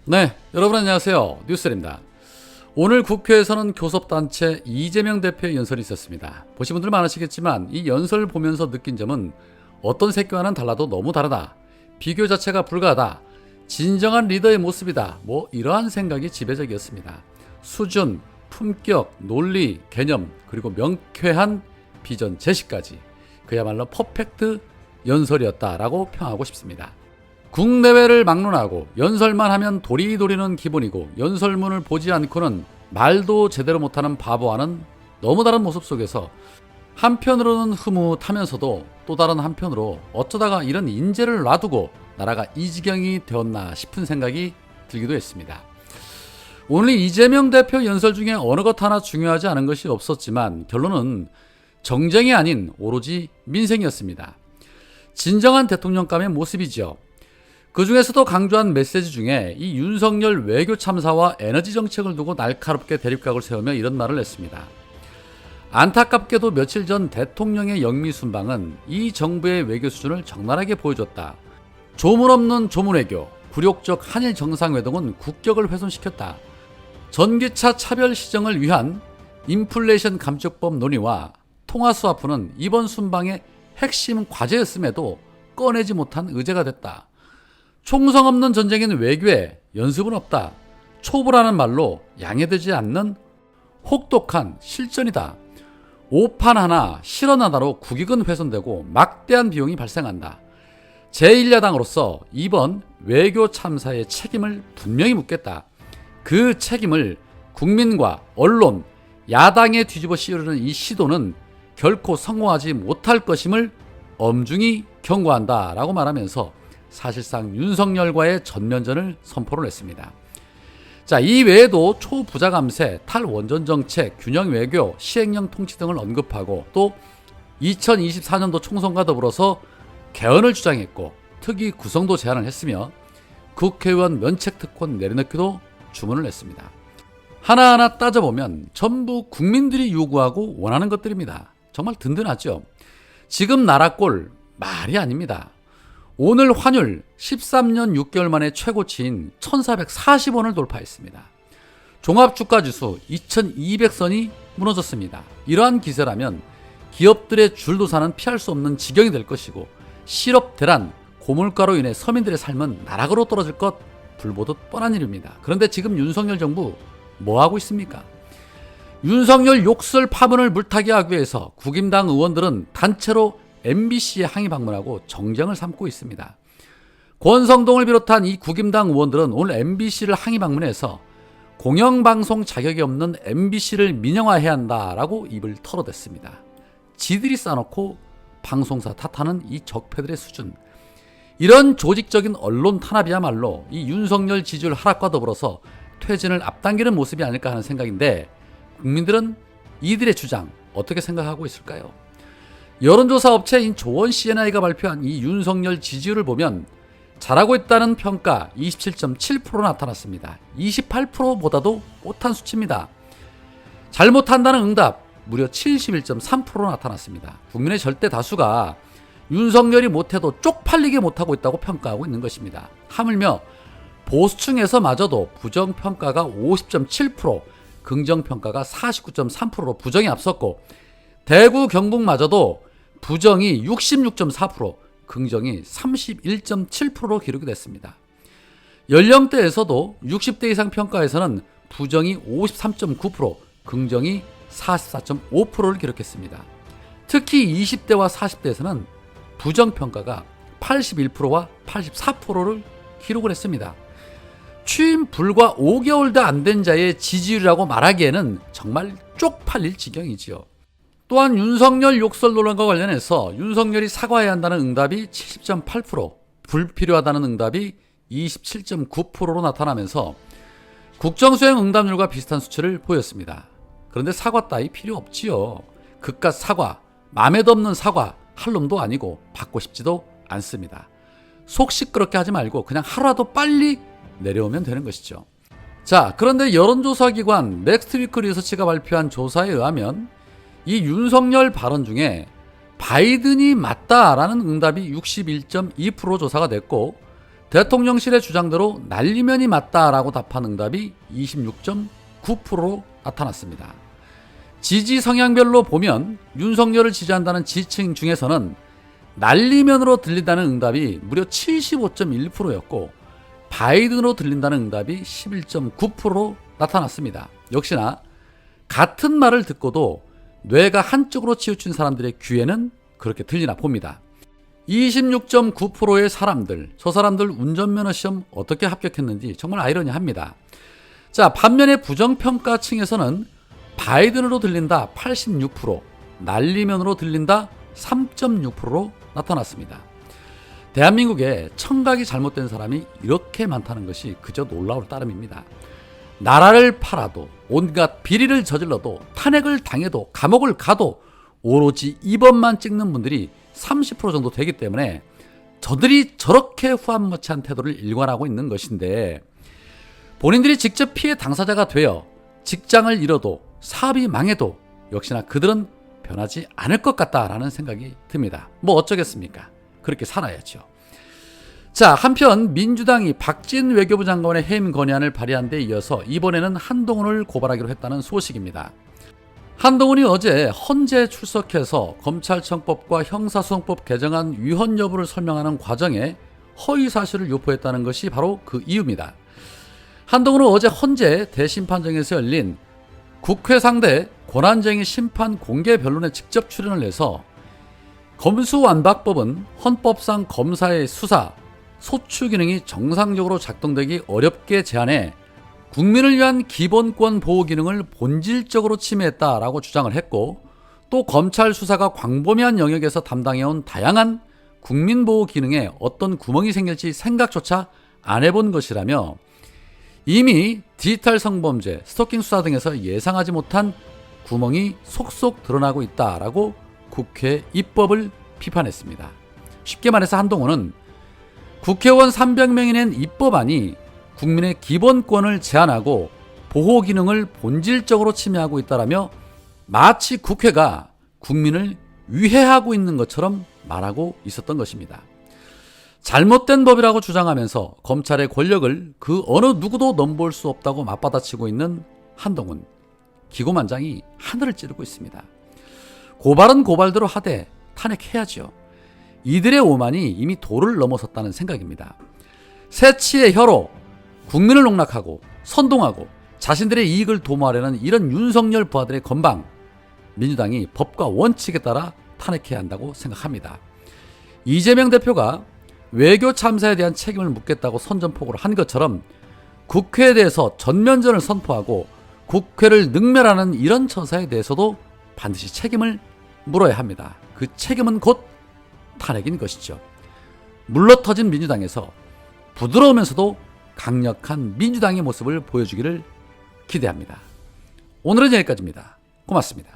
네, 여러분 안녕하세요. 뉴스입니다. 오늘 국회에서는 교섭단체 이재명 대표의 연설이 있었습니다. 보신 분들 많으시겠지만 이 연설을 보면서 느낀 점은 어떤 새끼와는 달라도 너무 다르다. 비교 자체가 불가하다. 진정한 리더의 모습이다. 이러한 생각이 지배적이었습니다. 수준, 품격, 논리, 개념, 그리고 명쾌한 비전 제시까지 그야말로 퍼펙트 연설이었다라고 평하고 싶습니다. 국내외를 막론하고 연설만 하면 도리도리는 기본이고 연설문을 보지 않고는 말도 제대로 못하는 바보와는 너무 다른 모습 속에서 한편으로는 흐뭇하면서도 또 다른 한편으로 어쩌다가 이런 인재를 놔두고 나라가 이 지경이 되었나 싶은 생각이 들기도 했습니다. 오늘 이재명 대표 연설 중에 어느 것 하나 중요하지 않은 것이 없었지만 결론은 정쟁이 아닌 오로지 민생이었습니다. 진정한 대통령감의 모습이죠. 그 중에서도 강조한 메시지 중에 이 윤석열 외교 참사와 에너지 정책을 두고 날카롭게 대립각을 세우며 이런 말을 했습니다. 안타깝게도 며칠 전 대통령의 영미 순방은 이 정부의 외교 수준을 적나라하게 보여줬다. 조문 없는 조문외교, 굴욕적 한일 정상회동은 국격을 훼손시켰다. 전기차 차별 시정을 위한 인플레이션 감축법 논의와 통화 스와프는 이번 순방의 핵심 과제였음에도 꺼내지 못한 의제가 됐다. 총성 없는 전쟁인 외교에 연습은 없다. 초보라는 말로 양해되지 않는 혹독한 실전이다. 오판 하나, 실언 하나로 국익은 훼손되고 막대한 비용이 발생한다. 제1야당으로서 이번 외교 참사의 책임을 분명히 묻겠다. 그 책임을 국민과 언론, 야당에 뒤집어 씌우려는 이 시도는 결코 성공하지 못할 것임을 엄중히 경고한다 라고 말하면서 사실상 윤석열과의 전면전을 선포를 했습니다. 자, 이 외에도 초부자 감세, 탈원전 정책, 균형 외교, 시행령 통치 등을 언급하고 또 2024년도 총선과 더불어서 개헌을 주장했고 특위 구성도 제안을 했으며 국회의원 면책특권 내려놓기도 주문을 했습니다. 하나하나 따져보면 전부 국민들이 요구하고 원하는 것들입니다. 정말 든든하죠. 지금 나라 꼴 말이 아닙니다. 오늘 환율 13년 6개월 만에 최고치인 1440원을 돌파했습니다. 종합주가지수 2200선이 무너졌습니다. 이러한 기세라면 기업들의 줄도사는 피할 수 없는 지경이 될 것이고 실업 대란, 고물가로 인해 서민들의 삶은 나락으로 떨어질 것 불보듯 뻔한 일입니다. 그런데 지금 윤석열 정부 뭐하고 있습니까? 윤석열 욕설 파문을 물타기 하기 위해서 국임당 의원들은 단체로 MBC에 항의 방문하고 정쟁을 삼고 있습니다. 권성동을 비롯한 이 국임당 의원들은 오늘 MBC를 항의 방문해서 공영방송 자격이 없는 MBC를 민영화해야 한다라고 입을 털어댔습니다. 지들이 싸놓고 방송사 탓하는 이 적폐들의 수준. 이런 조직적인 언론 탄압이야말로 이 윤석열 지지율 하락과 더불어서 퇴진을 앞당기는 모습이 아닐까 하는 생각인데 국민들은 이들의 주장 어떻게 생각하고 있을까요? 여론조사 업체인 조원 CNI가 발표한 이 윤석열 지지율을 보면 잘하고 있다는 평가 27.7% 나타났습니다. 28%보다도 못한 수치입니다. 잘못한다는 응답 무려 71.3% 나타났습니다. 국민의 절대 다수가 윤석열이 못해도 쪽팔리게 못하고 있다고 평가하고 있는 것입니다. 하물며 보수층에서마저도 부정평가가 50.7%, 긍정평가가 49.3%로 부정이 앞섰고 대구 경북마저도 부정이 66.4%, 긍정이 31.7%로 기록이 됐습니다. 연령대에서도 60대 이상 평가에서는 부정이 53.9%, 긍정이 44.5%를 기록했습니다. 특히 20대와 40대에서는 부정평가가 81%와 84%를 기록을 했습니다. 취임 불과 5개월도 안 된 자의 지지율이라고 말하기에는 정말 쪽팔릴 지경이지요. 또한 윤석열 욕설 논란과 관련해서 윤석열이 사과해야 한다는 응답이 70.8%, 불필요하다는 응답이 27.9%로 나타나면서 국정수행 응답률과 비슷한 수치를 보였습니다. 그런데 사과 따위 필요 없지요. 그깟 사과, 맘에도 없는 사과 할 놈도 아니고 받고 싶지도 않습니다. 속 시끄럽게 하지 말고 그냥 하루라도 빨리 내려오면 되는 것이죠. 자, 그런데 여론조사 기관 넥스트위크 리서치가 발표한 조사에 의하면 이 윤석열 발언 중에 바이든이 맞다라는 응답이 61.2% 조사가 됐고 대통령실의 주장대로 날리면이 맞다라고 답한 응답이 26.9%로 나타났습니다. 지지 성향별로 보면 윤석열을 지지한다는 지층 중에서는 날리면으로 들린다는 응답이 무려 75.1%였고 바이든으로 들린다는 응답이 11.9%로 나타났습니다. 역시나 같은 말을 듣고도 뇌가 한쪽으로 치우친 사람들의 귀에는 그렇게 들리나 봅니다. 26.9%의 사람들, 저 사람들 운전면허 시험 어떻게 합격했는지 정말 아이러니합니다. 자, 반면에 부정평가층에서는 바이든으로 들린다 86%, 날리면으로 들린다 3.6%로 나타났습니다. 대한민국에 청각이 잘못된 사람이 이렇게 많다는 것이 그저 놀라울 따름입니다. 나라를 팔아도 온갖 비리를 저질러도 탄핵을 당해도 감옥을 가도 오로지 2번만 찍는 분들이 30% 정도 되기 때문에 저들이 저렇게 후한무치한 태도를 일관하고 있는 것인데, 본인들이 직접 피해 당사자가 되어 직장을 잃어도 사업이 망해도 역시나 그들은 변하지 않을 것 같다라는 생각이 듭니다. 뭐 어쩌겠습니까? 그렇게 살아야죠. 자, 한편 민주당이 박진 외교부 장관의 해임 건의안을 발의한 데 이어서 이번에는 한동훈을 고발하기로 했다는 소식입니다. 한동훈이 어제 헌재 출석해서 검찰청법과 형사소송법 개정안 위헌 여부를 설명하는 과정에 허위 사실을 유포했다는 것이 바로 그 이유입니다. 한동훈은 어제 헌재 대심판정에서 열린 국회 상대 권한쟁의 심판 공개 변론에 직접 출연을 해서 검수완박법은 헌법상 검사의 수사, 소추 기능이 정상적으로 작동되기 어렵게 제한해 국민을 위한 기본권 보호 기능을 본질적으로 침해했다라고 주장을 했고, 또 검찰 수사가 광범위한 영역에서 담당해온 다양한 국민보호 기능에 어떤 구멍이 생길지 생각조차 안 해본 것이라며 이미 디지털 성범죄, 스토킹 수사 등에서 예상하지 못한 구멍이 속속 드러나고 있다라고 국회 입법을 비판했습니다. 쉽게 말해서 한동훈은 국회의원 300명이 낸 입법안이 국민의 기본권을 제한하고 보호 기능을 본질적으로 침해하고 있다라며 마치 국회가 국민을 위해하고 있는 것처럼 말하고 있었던 것입니다. 잘못된 법이라고 주장하면서 검찰의 권력을 그 어느 누구도 넘볼 수 없다고 맞받아치고 있는 한동훈, 기고만장이 하늘을 찌르고 있습니다. 고발은 고발대로 하되 탄핵해야죠. 이들의 오만이 이미 도를 넘어섰다는 생각입니다. 새치의 혀로 국민을 농락하고 선동하고 자신들의 이익을 도모하려는 이런 윤석열 부하들의 건방, 민주당이 법과 원칙에 따라 탄핵해야 한다고 생각합니다. 이재명 대표가 외교 참사에 대한 책임을 묻겠다고 선전포고를 한 것처럼 국회에 대해서 전면전을 선포하고 국회를 능멸하는 이런 처사에 대해서도 반드시 책임을 물어야 합니다. 그 책임은 곧 탄핵인 것이죠. 물러터진 민주당에서 부드러우면서도 강력한 민주당의 모습을 보여주기를 기대합니다. 오늘은 여기까지입니다. 고맙습니다.